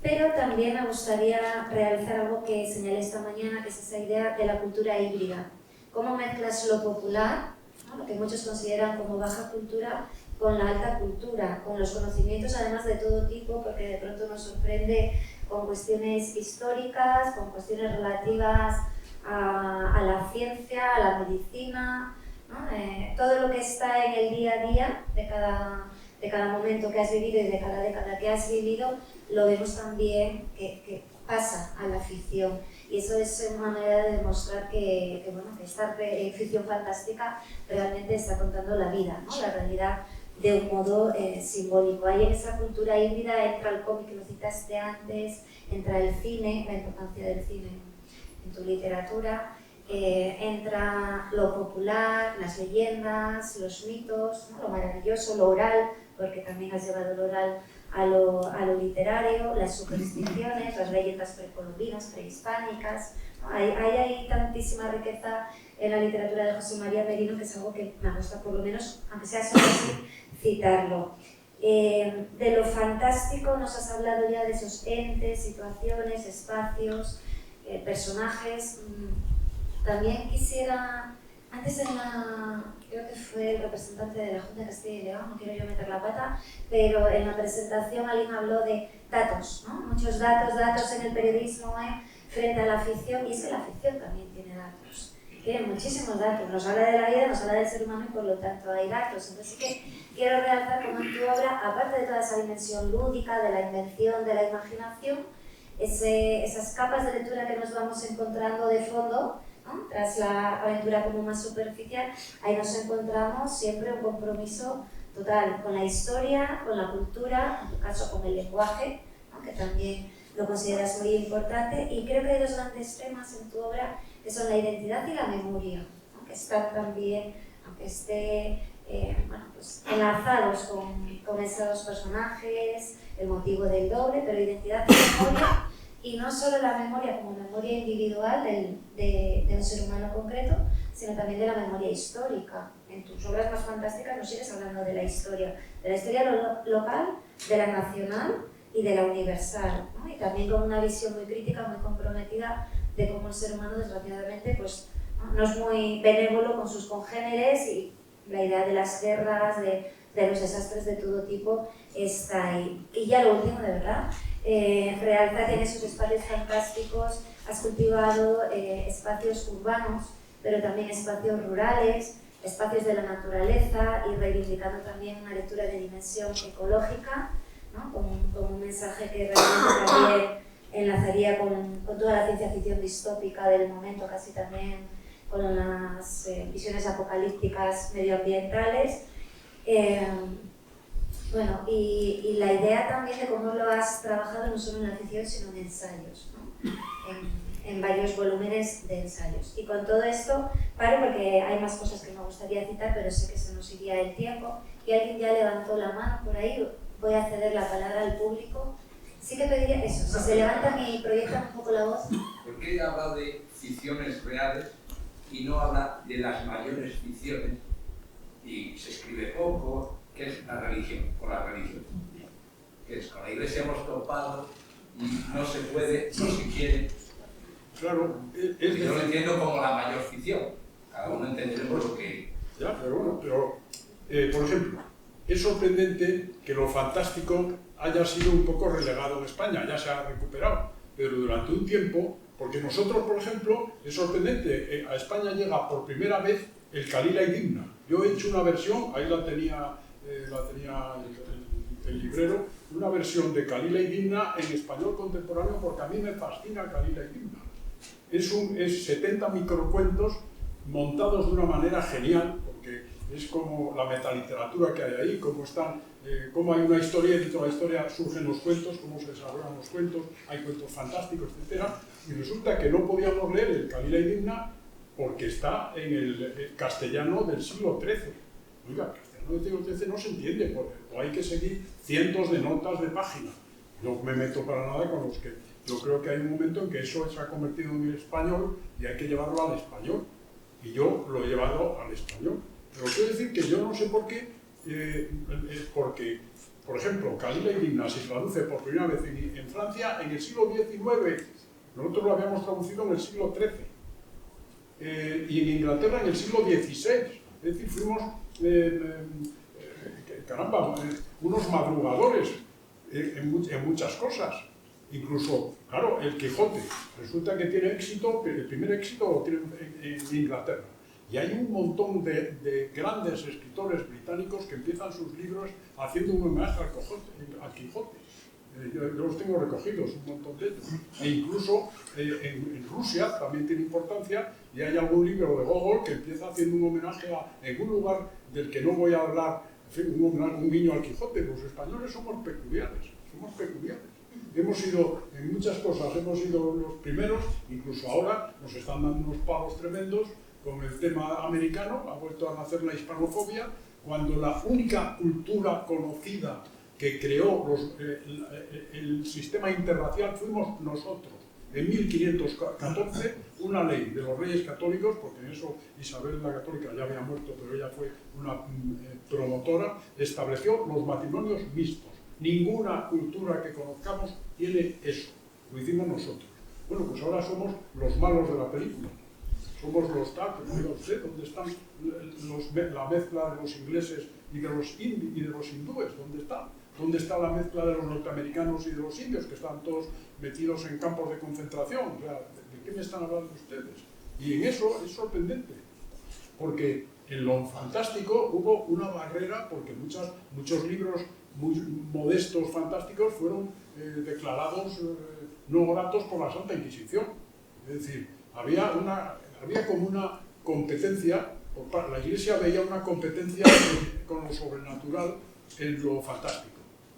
Pero también me gustaría realizar algo que señalé esta mañana, que es esa idea de la cultura híbrida. Cómo mezclas lo popular, ¿no? Lo que muchos consideran como baja cultura, con la alta cultura, con los conocimientos además de todo tipo, porque de pronto nos sorprende con cuestiones históricas, con cuestiones relativas a la ciencia, a la medicina, ¿no? Todo lo que está en el día a día de cada momento que has vivido y de cada década que has vivido, lo vemos también que pasa a la ficción. Y eso es una manera de demostrar que esta ficción fantástica realmente está contando la vida, ¿no? La realidad de un modo simbólico. Ahí en esa cultura híbrida entra el cómic que lo citaste antes, entra el cine, la importancia del cine en tu literatura, entra lo popular, las leyendas, los mitos, ¿no? Lo maravilloso, lo oral, porque también has llevado lo oral a lo literario, las supersticiones, las leyendas precolombinas, prehispánicas, ¿no? Hay tantísima riqueza en la literatura de José María Merino, que es algo que me gusta, por lo menos, aunque sea solo así, citarlo. De lo fantástico nos has hablado ya de esos entes, situaciones, espacios, personajes. También quisiera, antes creo que fue el representante de la Junta de Castilla y León, no quiero yo meter la pata, pero en la presentación alguien habló de datos, ¿no? Muchos datos en el periodismo frente a la ficción, y es que la ficción también tiene datos. Tiene muchísimos datos, nos habla de la vida, nos habla del ser humano y por lo tanto hay datos. Entonces sí que quiero realzar como en tu obra, aparte de toda esa dimensión lúdica, de la invención, de la imaginación, esas capas de lectura que nos vamos encontrando de fondo, ¿no? Tras la aventura como más superficial, ahí nos encontramos siempre un compromiso total con la historia, con la cultura, en tu caso con el lenguaje, ¿no? Que también lo consideras muy importante, y creo que hay dos grandes temas en tu obra que son la identidad y la memoria, ¿no? Que están también, aunque esté pues enlazados con esos personajes, el motivo del doble, pero identidad y memoria. Y no solo la memoria como memoria individual de un ser humano concreto, sino también de la memoria histórica. En tus obras más fantásticas nos sigues hablando de la historia local, de la nacional y de la universal, ¿no? Y también con una visión muy crítica, muy comprometida de cómo el ser humano, desgraciadamente, pues, no es muy benévolo con sus congéneres, y la idea de las guerras, de los desastres de todo tipo está ahí. Y ya lo último, de verdad, realza que en esos espacios fantásticos has cultivado espacios urbanos, pero también espacios rurales, espacios de la naturaleza, y reivindicando también una lectura de dimensión ecológica, ¿no? con un mensaje que realmente también enlazaría con toda la ciencia ficción distópica del momento, casi también con las visiones apocalípticas medioambientales. Bueno, y la idea también de cómo lo has trabajado no solo en la ficción, sino en ensayos, ¿no? En varios volúmenes de ensayos. Y con todo esto, paro porque hay más cosas que me gustaría citar, pero sé que se nos iría el tiempo. Y alguien ya levantó la mano por ahí, voy a ceder la palabra al público. Sí que pediría eso, si se levantan y proyectan un poco la voz. ¿Por qué habla de ficciones reales y no habla de las mayores ficciones? Y se escribe poco, que es la religión, con la religión. Que es, con la Iglesia hemos topado y no se puede, no se quiere. Claro, yo lo entiendo como la mayor ficción. Cada uno entenderemos lo que... Ya, pero bueno, por ejemplo, es sorprendente que lo fantástico haya sido un poco relegado en España, ya se ha recuperado, pero durante un tiempo, porque nosotros, por ejemplo, es sorprendente, a España llega por primera vez el Calila y Dimna. Yo he hecho una versión, ahí la tenía el librero, una versión de Calila y Dimna en español contemporáneo, porque a mí me fascina Calila y Dimna. Es 70 microcuentos montados de una manera genial, porque es como la metaliteratura que hay ahí, cómo hay una historia y dentro de la historia surgen los cuentos, cómo se desarrollan los cuentos, hay cuentos fantásticos, etc. Y resulta que no podíamos leer el Calila y Dimna porque está en el castellano del siglo XIII. Oiga, el castellano del siglo XIII no se entiende, o hay que seguir cientos de notas de página. No me meto para nada con los que... Yo creo que hay un momento en que eso se ha convertido en el español y hay que llevarlo al español. Y yo lo he llevado al español. Pero quiero decir que yo no sé por qué, porque, por ejemplo, Calila y Dimna se traduce por primera vez en Francia en el siglo XIX. Nosotros lo habíamos traducido en el siglo XIII. Y en Inglaterra en el siglo XVI. Es decir, fuimos, caramba, unos madrugadores en muchas cosas. Incluso, claro, el Quijote, resulta que tiene éxito, pero el primer éxito lo tiene en Inglaterra. Y hay un montón de grandes escritores británicos que empiezan sus libros haciendo un homenaje al Quijote. Yo los tengo recogidos, un montón de ellos. E incluso en Rusia también tiene importancia, y hay algún libro de Gogol que empieza haciendo un homenaje en un lugar del que no voy a hablar, en fin, un guiño al Quijote. Los españoles somos peculiares. Hemos sido, en muchas cosas, hemos sido los primeros, incluso ahora nos están dando unos palos tremendos con el tema americano, ha vuelto a nacer la hispanofobia, cuando la única cultura conocida que creó el sistema interracial fuimos nosotros. En 1514, una ley de los reyes católicos, porque en eso Isabel la Católica ya había muerto, pero ella fue una promotora, estableció los matrimonios mixtos. Ninguna cultura que conozcamos tiene eso, lo hicimos nosotros. Bueno, pues ahora somos los malos de la película. Somos los tal, que no diga usted, ¿dónde están la mezcla de los ingleses y de los hindúes? ¿Dónde está? ¿Dónde está la mezcla de los norteamericanos y de los indios, que están todos metidos en campos de concentración? O sea, ¿de qué me están hablando ustedes? Y en eso es sorprendente, porque en lo fantástico hubo una barrera, porque muchos libros muy modestos, fantásticos, fueron declarados no gratos por la Santa Inquisición. Es decir, había como una competencia, la Iglesia veía una competencia con lo sobrenatural en lo fantástico.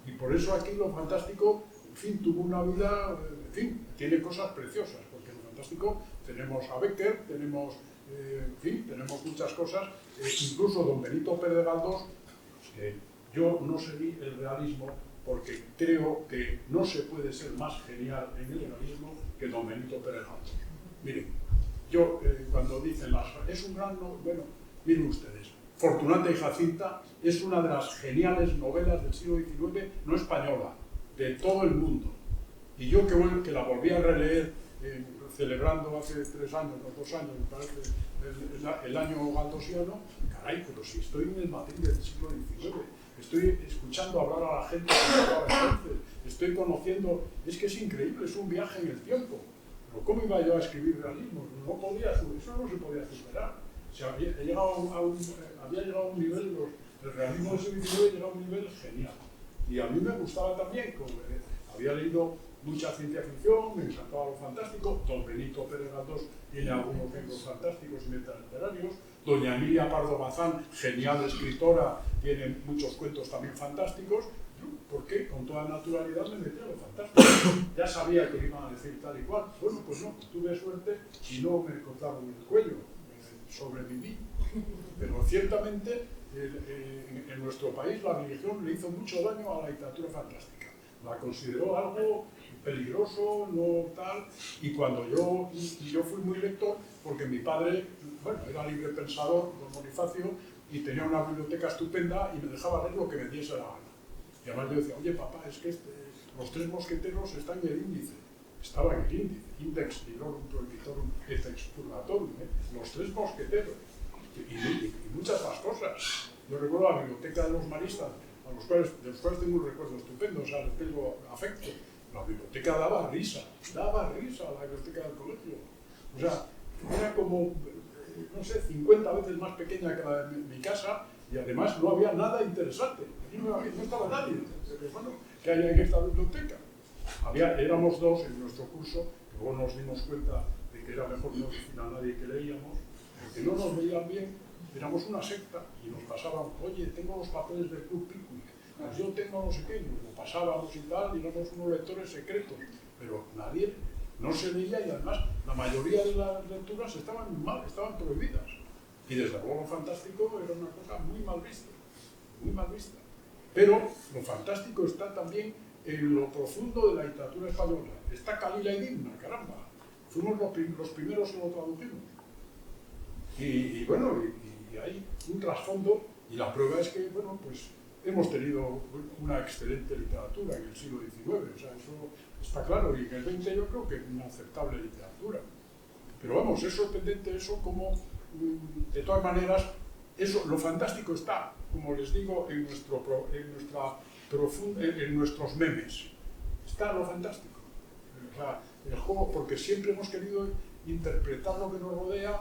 Y por eso aquí lo fantástico, en fin, tuvo una vida, en fin, tiene cosas preciosas, porque en lo fantástico tenemos a Becker, tenemos, en fin, tenemos muchas cosas, incluso don Benito Pérez Galdós. Yo no seguí el realismo porque creo que no se puede ser más genial en el realismo que don Benito Pérez Galdós. Miren, yo cuando dicen es un gran bueno, miren ustedes, Fortunata y Jacinta es una de las geniales novelas del siglo XIX, no española, de todo el mundo. Y yo que la volví a releer celebrando hace 3 años, o 2 años, me parece, el año galdosiano, caray, pero si estoy en el Madrid del siglo XIX, estoy escuchando hablar a la gente que hablaba entonces, estoy conociendo, es que es increíble, es un viaje en el tiempo. Pero ¿cómo iba yo a escribir realismo? No podía, eso no se podía superar. O sea, había llegado a un nivel, el realismo del siglo XIX llegaba a un nivel genial. Y a mí me gustaba también, había leído mucha ciencia ficción, me encantaba lo fantástico, don Benito Pérez Galdós tiene algunos libros fantásticos y metaliterarios, Doña Emilia Pardo Bazán, genial escritora, tiene muchos cuentos también fantásticos, porque con toda naturalidad me metí a lo fantástico. Ya sabía que iban a decir tal y cual. Bueno, pues no, tuve suerte y no me cortaron el cuello, sobreviví. Pero ciertamente en nuestro país la religión le hizo mucho daño a la literatura fantástica. La consideró algo peligroso, no tal, y cuando yo fui muy lector, porque mi padre, bueno, era libre pensador, don Bonifacio, y tenía una biblioteca estupenda y me dejaba leer lo que me diese la gana. Y además yo decía, oye papá, es que los tres mosqueteros están en el índice. Estaba en el índice, Index Librorum Prohibitorum et Expurgatorum, los tres mosqueteros, y muchas más cosas. Yo recuerdo la biblioteca de los maristas, de los cuales tengo un recuerdo estupendo, o sea, les tengo afecto. La biblioteca daba risa la biblioteca del colegio. O sea, era como, no sé, 50 veces más pequeña que la de mi casa, y además no había nada interesante. Aquí no estaba nadie. Bueno, ¿qué hay en esta biblioteca? Éramos dos en nuestro curso, que luego nos dimos cuenta de que era mejor no decir a nadie que leíamos, porque no nos veían bien, éramos una secta y nos pasaban, oye, tengo los papeles del Club Pickwick, pues yo tengo no sé qué, nos lo pasábamos y tal, y éramos unos lectores secretos, pero nadie, no se leía y además la mayoría de las lecturas estaban mal, estaban prohibidas. Y desde luego lo fantástico era una cosa muy mal vista, muy mal vista. Pero lo fantástico está también en lo profundo de la literatura española. Está Calila y Dimna, caramba. Fuimos los primeros que lo tradujimos. Y bueno, y hay un trasfondo, y la prueba es que, bueno, pues hemos tenido una excelente literatura en el siglo XIX, o sea, eso está claro, y en el XX yo creo que una aceptable literatura. Pero vamos, es sorprendente eso como, de todas maneras, eso, lo fantástico está, como les digo, en nuestros memes. Está lo fantástico. O sea, el juego, porque siempre hemos querido interpretar lo que nos rodea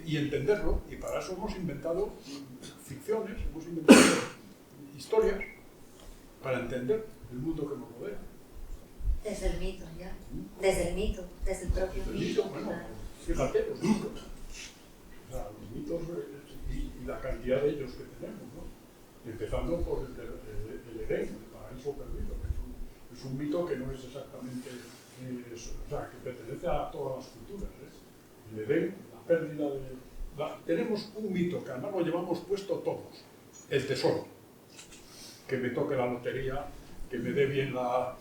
y entenderlo, y para eso hemos inventado ficciones, hemos inventado historias para entender el mundo que nos rodea. Desde el mito, ya. Desde el mito, desde el propio mito. Bueno, fíjate, los mitos. O sea, los mitos y la cantidad de ellos que tenemos, ¿no? Empezando por el Edén, el paraíso perdido, que es un mito que no es exactamente, o sea, que pertenece a todas las culturas. El Edén, la pérdida de... tenemos un mito que además lo llevamos puesto todos, el tesoro. Que me toque la lotería, que me dé bien la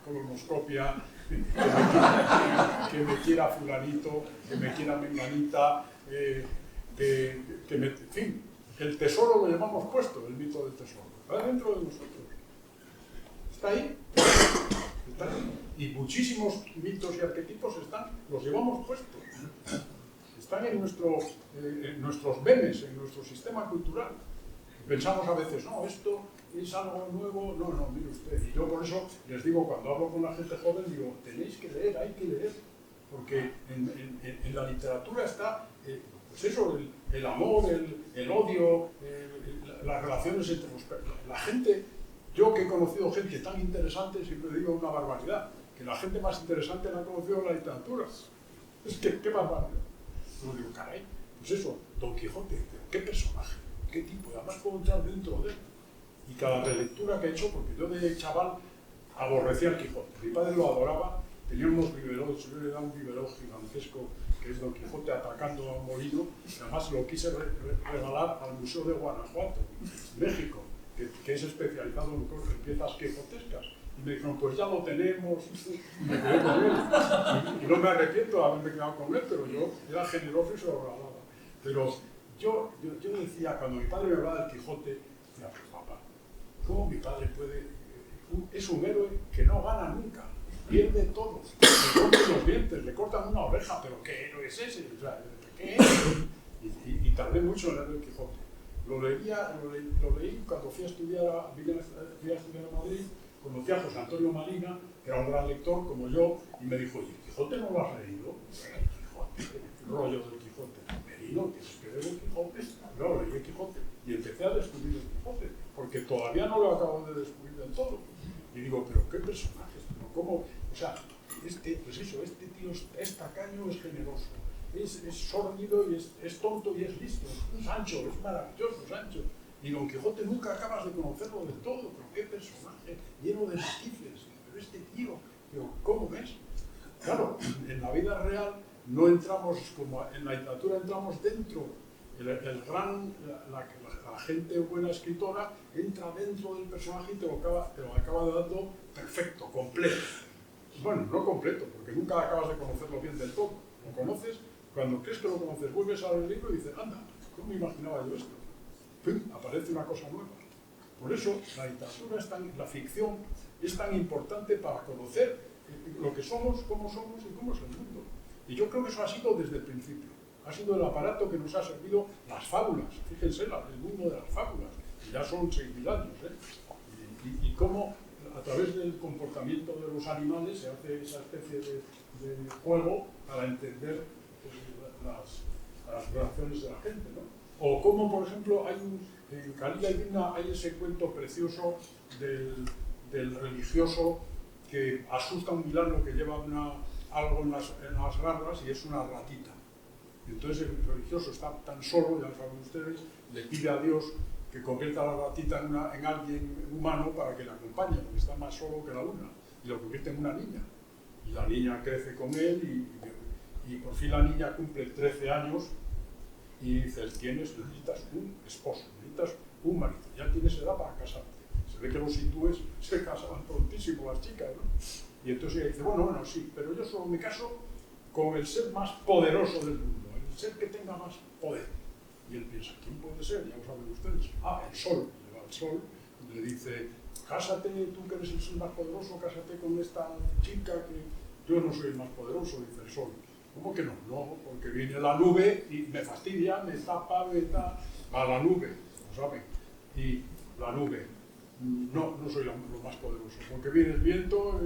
colonoscopia, que me quiera fulanito, que me quiera menganita, en fin, el tesoro lo llevamos puesto, el mito del tesoro, está dentro de nosotros, está ahí, y muchísimos mitos y arquetipos los llevamos puestos, están en nuestros memes, en nuestro sistema cultural. Pensamos a veces, no, esto es algo nuevo, no, mire usted, y yo por eso les digo, cuando hablo con la gente joven, digo, tenéis que leer, hay que leer, porque en la literatura está, pues eso, el amor, el odio, las relaciones entre la gente. Yo que he conocido gente tan interesante, siempre digo una barbaridad, que la gente más interesante la he conocido en la literatura. Es que, qué barbaridad. Yo digo, caray, pues eso, Don Quijote, qué personaje, qué tipo, y además puedo entrar dentro de él. Y cada relectura que he hecho, porque yo de chaval aborrecía al Quijote, mi padre lo adoraba, tenía unos biberones, yo le daba un biberón gigantesco, que es Don Quijote atacando a un molino, y además lo quise regalar al Museo de Guanajuato, México, que es especializado en piezas quijotescas. Y me dijeron, pues ya lo tenemos, y me quedé con él. Y no me arrepiento de haberme quedado con él, pero yo era generoso y se lo regalaba. Pero yo decía, cuando mi padre me hablaba del Quijote, decía, pues papá, ¿cómo mi padre puede...? Es un héroe que no gana nunca, pierde todo, le rompen los dientes, le cortan una oreja, pero ¿qué héroe es ese? O sea, ¿qué héroe? Y tardé mucho en leer el Quijote. Lo leí cuando fui a estudiar a Madrid, conocí a José Antonio Marina, que era un gran lector como yo, y me dijo, ¿y el Quijote no lo has leído? El Quijote, el rollo del Quijote. Merino, tienes que leer el Quijote. No, leí el Quijote y empecé a descubrir el Quijote, porque todavía no lo acabo de descubrir del todo. Y digo, pero qué personajes, pero cómo, o sea, pues eso, este tío es tacaño, es generoso, es sórdido y es tonto y es listo. Sancho, es maravilloso, Sancho. Y Don Quijote nunca acabas de conocerlo del todo, pero qué personaje lleno de matices. Pero este tío, ¿cómo ves? Claro, en la vida real no entramos, como en la literatura entramos dentro. La gente buena escritora entra dentro del personaje y te lo acaba dando perfecto, completo. Bueno, no completo, porque nunca acabas de conocerlo bien del todo. Lo conoces, cuando crees que lo conoces, vuelves a leer el libro y dices, anda, ¿cómo me imaginaba yo esto? ¡Pum! Aparece una cosa nueva. Por eso la literatura la ficción es tan importante para conocer lo que somos, cómo somos y cómo es el mundo. Y yo creo que eso ha sido desde el principio. Ha sido el aparato que nos ha servido las fábulas. Fíjense, el mundo de las fábulas. Y ya son 6.000 años. Y cómo a través del comportamiento de los animales se hace esa especie de juego para entender las relaciones de la gente, ¿no? O cómo, por ejemplo, en Calila y Dimna hay ese cuento precioso del religioso que asusta a un milano que lleva algo en las garras y es una ratita. Entonces el religioso está tan solo, ya lo saben ustedes, le pide a Dios que convierta a la ratita en alguien humano para que le acompañe, porque está más solo que la luna, y lo convierte en una niña. Y la niña crece con él y por fin la niña cumple 13 años y dices, necesitas un esposo, necesitas un marido, ya tienes edad para casarte. Se ve que los hindúes se casaban prontísimo las chicas, ¿no? Y entonces ella dice, bueno, sí, pero yo solo me caso con el ser más poderoso del mundo, el ser que tenga más poder. Y él piensa, ¿quién puede ser? Ya lo saben ustedes. El sol. Le va al sol, le dice, cásate, tú que eres el ser más poderoso, cásate con esta chica que yo no soy el más poderoso, dice el sol. ¿Cómo que no? No, porque viene la nube y me fastidia, me tapa, a la nube, lo saben. Y la nube, no soy lo más poderoso, porque viene el viento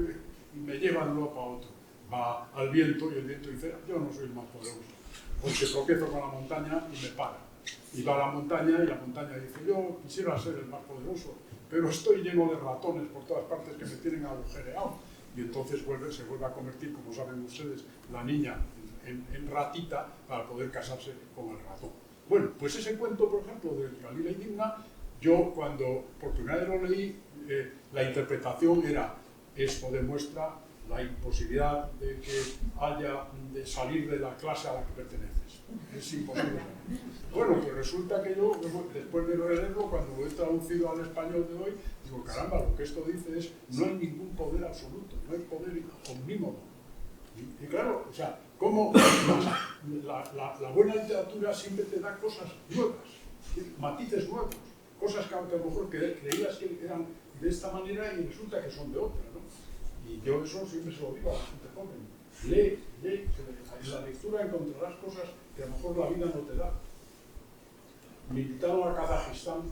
y me lleva de un lado para otro. Va al viento y el viento dice, yo no soy el más poderoso, porque tropiezo con la montaña y me para. Y va a la montaña y la montaña dice, yo quisiera ser el más poderoso, pero estoy lleno de ratones por todas partes que me tienen agujereado. Y entonces se vuelve a convertir, como saben ustedes, la niña en ratita para poder casarse con el ratón. Bueno, pues ese cuento, por ejemplo, de Calila y Dimna, yo cuando por primera vez lo leí, la interpretación era, esto demuestra la imposibilidad de que haya de salir de la clase a la que perteneces. Es imposible. Bueno, pues resulta que yo, después de leerlo, cuando lo he traducido al español de hoy, digo, caramba, lo que esto dice es, no hay ningún poder absoluto, no hay poder omnímodo. Y claro, o sea, como la buena literatura siempre te da cosas nuevas, matices nuevos, cosas que a lo mejor creías que eran de esta manera y resulta que son de otra, ¿no? Y yo eso siempre se lo digo a la gente joven. Lee, en la lectura encontrarás cosas que a lo mejor la vida no te da. Me invitaron a Kazajistán,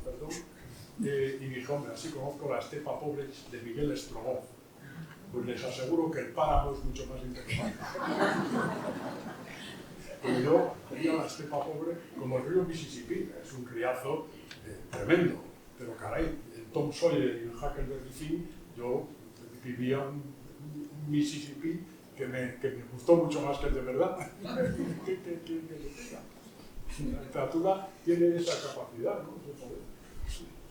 y dije, hombre, así conozco la estepa pobre de Miguel Strogoff. Pues les aseguro que el páramo es mucho más interesante. Pero yo veía la estepa pobre como el río Mississippi, es un riazo tremendo. Pero caray, en Tom Sawyer y en Huckleberry Finn yo vivía un Mississippi que me gustó mucho más que el de verdad. La literatura tiene esa capacidad, ¿no?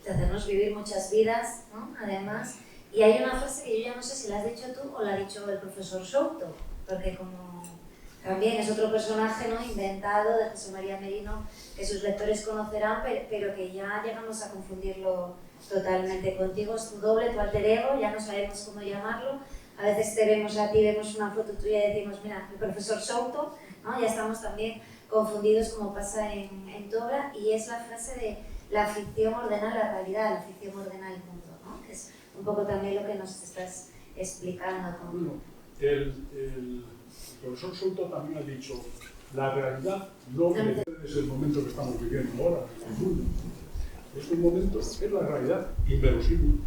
De hacernos vivir muchas vidas, ¿no? Además. Y hay una frase que yo ya no sé si la has dicho tú o la ha dicho el profesor Souto, porque como también es otro personaje, ¿no?, inventado de José María Merino, que sus lectores conocerán, pero que ya llegamos a confundirlo totalmente. Contigo es tu doble, tu alter ego, ya no sabemos cómo llamarlo. A veces te vemos a ti, vemos una foto tuya y decimos, mira, el profesor Souto, ¿no? Ya estamos también confundidos como pasa en tu obra, y es la frase de la ficción ordena la realidad, la ficción ordena el mundo, ¿no? Que es un poco también lo que nos estás explicando. Bueno, el profesor Souto también ha dicho, la realidad no es el momento que estamos viviendo ahora, el mundo. Es un momento, es la realidad inverosímil.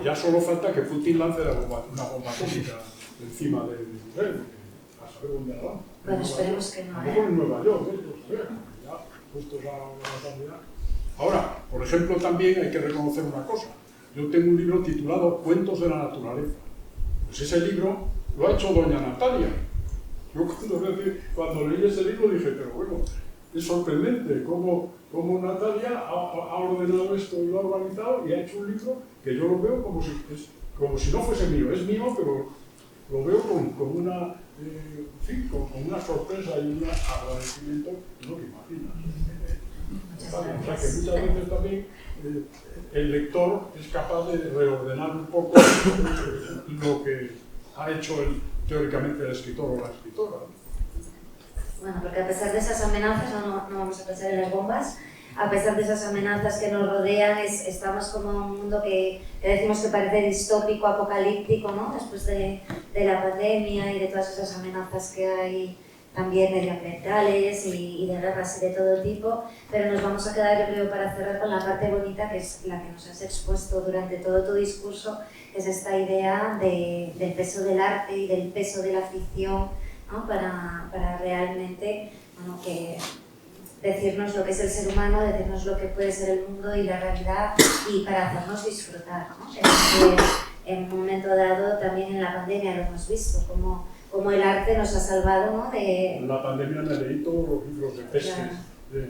Ya solo falta que Putin lance una bomba atómica encima de Israel, a saber dónde la lanza. Bueno, esperemos que no. A lo mejor en Nueva York, ya puestos a la realidad. Ahora, por ejemplo, también hay que reconocer una cosa. Yo tengo un libro titulado Cuentos de la naturaleza. Pues ese libro lo ha hecho doña Natalia. Yo cuando leí ese libro dije, pero bueno, es sorprendente cómo Natalia ha ordenado esto y lo ha organizado y ha hecho un libro que yo lo veo como si no fuese mío. Es mío, pero lo veo con una, con una sorpresa y un agradecimiento que no te imaginas. O sea que muchas veces también el lector es capaz de reordenar un poco lo que ha hecho teóricamente el escritor o la escritora. Bueno, porque a pesar de esas amenazas, no vamos a pensar en las bombas, a pesar de esas amenazas que nos rodean, estamos como en un mundo que decimos que parece distópico, apocalíptico, ¿no? Después de la pandemia y de todas esas amenazas que hay también medioambientales y de guerras y de todo tipo, pero nos vamos a quedar, yo creo, para cerrar con la parte bonita, que es la que nos has expuesto durante todo tu discurso, que es esta idea del peso del arte y del peso de la ficción, ¿no? Para realmente, bueno, que decirnos lo que es el ser humano, decirnos lo que puede ser el mundo y la realidad, y para hacernos disfrutar, ¿no? Que en un momento dado también en la pandemia lo hemos visto, como el arte nos ha salvado, ¿no? En la pandemia me leí todos los libros de pestes, claro, de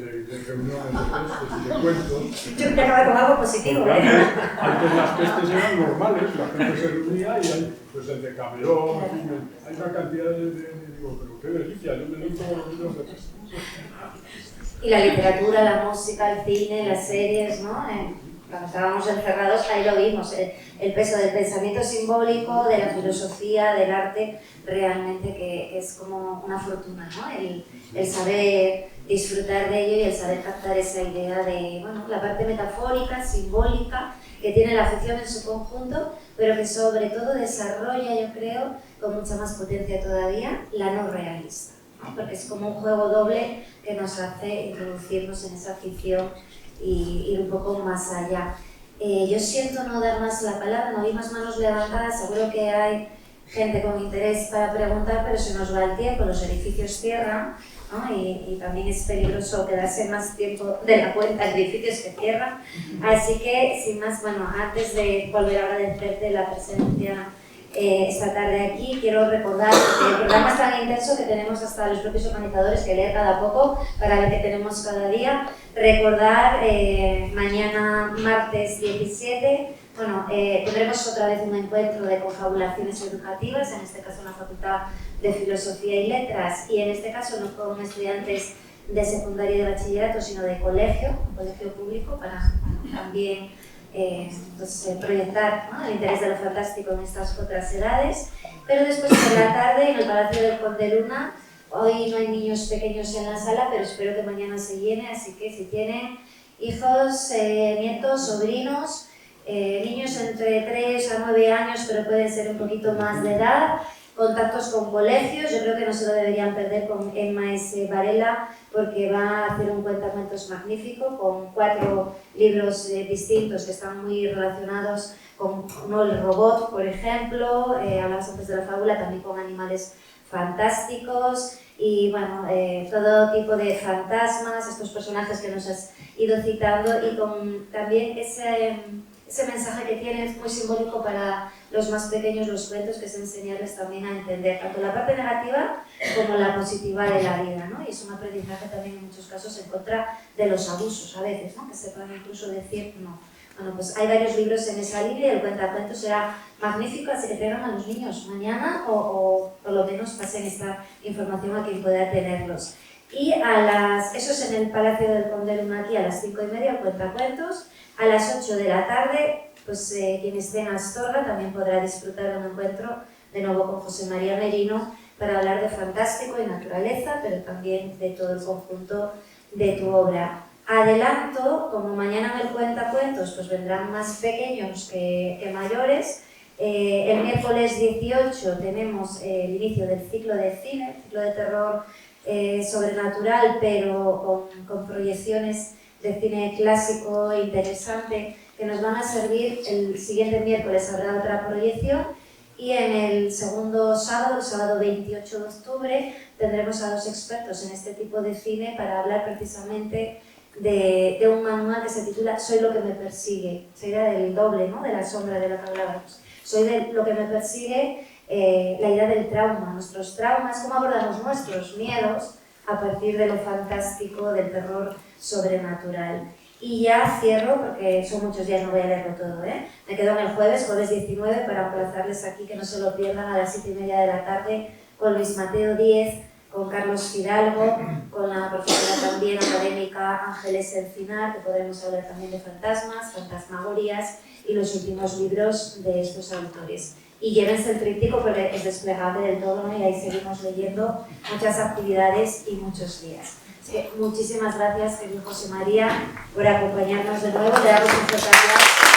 reuniones de pestes y de cuentos. Yo creo que acaba con algo positivo, Antes las pestes eran normales, la gente se reunía y hay, pues el de Camerón, en fin, hay una cantidad digo, pero qué delicia, yo me leí todos los libros de pestes. Y la literatura, la música, el cine, las series, ¿no? Cuando estábamos encerrados, ahí lo vimos, el peso del pensamiento simbólico, de la filosofía, del arte, realmente que es como una fortuna, ¿no? El saber disfrutar de ello y el saber captar esa idea de, bueno, la parte metafórica, simbólica, que tiene la ficción en su conjunto, pero que sobre todo desarrolla, yo creo, con mucha más potencia todavía, la no realista, ¿no? Porque es como un juego doble que nos hace introducirnos en esa ficción y ir un poco más allá. Yo siento no dar más la palabra, no vi más manos levantadas, seguro que hay gente con interés para preguntar, pero se nos va el tiempo, los edificios cierran, ¿no? Y también es peligroso quedarse más tiempo de la cuenta en edificios que cierran. Así que, sin más, bueno, antes de volver a agradecerte la presencia esta tarde aquí, quiero recordar que el programa es tan intenso que tenemos hasta los propios organizadores que leer cada poco para ver qué tenemos cada día. Recordar mañana martes 17, bueno, tendremos otra vez un encuentro de confabulaciones educativas, en este caso en la Facultad de Filosofía y Letras, y en este caso no con estudiantes de secundaria y de bachillerato, sino de colegio, un colegio público, para también proyectar, ¿no?, el interés de lo fantástico en estas otras edades. Pero después por la tarde, en el Palacio del Conde Luna, hoy no hay niños pequeños en la sala, pero espero que mañana se llene, así que si tienen hijos, nietos, sobrinos, niños entre 3 a 9 años, pero pueden ser un poquito más de edad, contactos con colegios, yo creo que no se lo deberían perder con Emma S. Varela, porque va a hacer un cuentacuentos magnífico con 4 libros distintos que están muy relacionados con, ¿no?, el robot, por ejemplo, hablabas antes de la fábula, también con animales fantásticos y bueno, todo tipo de fantasmas, estos personajes que nos has ido citando, y con también ese mensaje que tiene, es muy simbólico para los más pequeños los cuentos, que es enseñarles también a entender tanto la parte negativa como la positiva de la vida, ¿no? Y es un aprendizaje también en muchos casos en contra de los abusos a veces, ¿no?, que se pueden incluso decir no. Bueno, pues hay varios libros en esa línea y el cuentacuentos será magnífico, así que traigan a los niños mañana o por lo menos pasen esta información a quien pueda tenerlos. Y eso es en el Palacio del Conde Luna, aquí a las 5:30, el cuentacuentos. A las 8 de la tarde, pues quien esté en Astorga también podrá disfrutar de un encuentro de nuevo con José María Merino para hablar de fantástico y naturaleza, pero también de todo el conjunto de tu obra. Adelanto, como mañana en el cuentacuentos pues vendrán más pequeños que mayores, el miércoles 18 tenemos el inicio del ciclo de cine, ciclo de terror sobrenatural, pero con proyecciones de cine clásico e interesante que nos van a servir. El siguiente miércoles habrá otra proyección y en el segundo sábado, el sábado 28 de octubre, tendremos a 2 expertos en este tipo de cine para hablar precisamente de un manual que se titula Soy lo que me persigue. Sería del doble, ¿no?, de la sombra de la que hablábamos. Soy de lo que me persigue, la idea del trauma, nuestros traumas, cómo abordamos nuestros miedos a partir de lo fantástico, del terror sobrenatural. Y ya cierro, porque son muchos días, no voy a leerlo todo, ¿eh? Me quedo en el jueves 19, para emplazarles aquí, que no se lo pierdan, a las 7:30 de la tarde, con Luis Mateo Díez, con Carlos Fidalgo, con la profesora también académica Ángeles Encinar, que podremos hablar también de fantasmas, fantasmagorias y los últimos libros de estos autores. Y llévense el tríptico porque es desplegable del todo, ¿no? Y ahí seguimos leyendo muchas actividades y muchos días. Así que muchísimas gracias, querido José María, por acompañarnos de nuevo. Le damos un fuerte aplauso.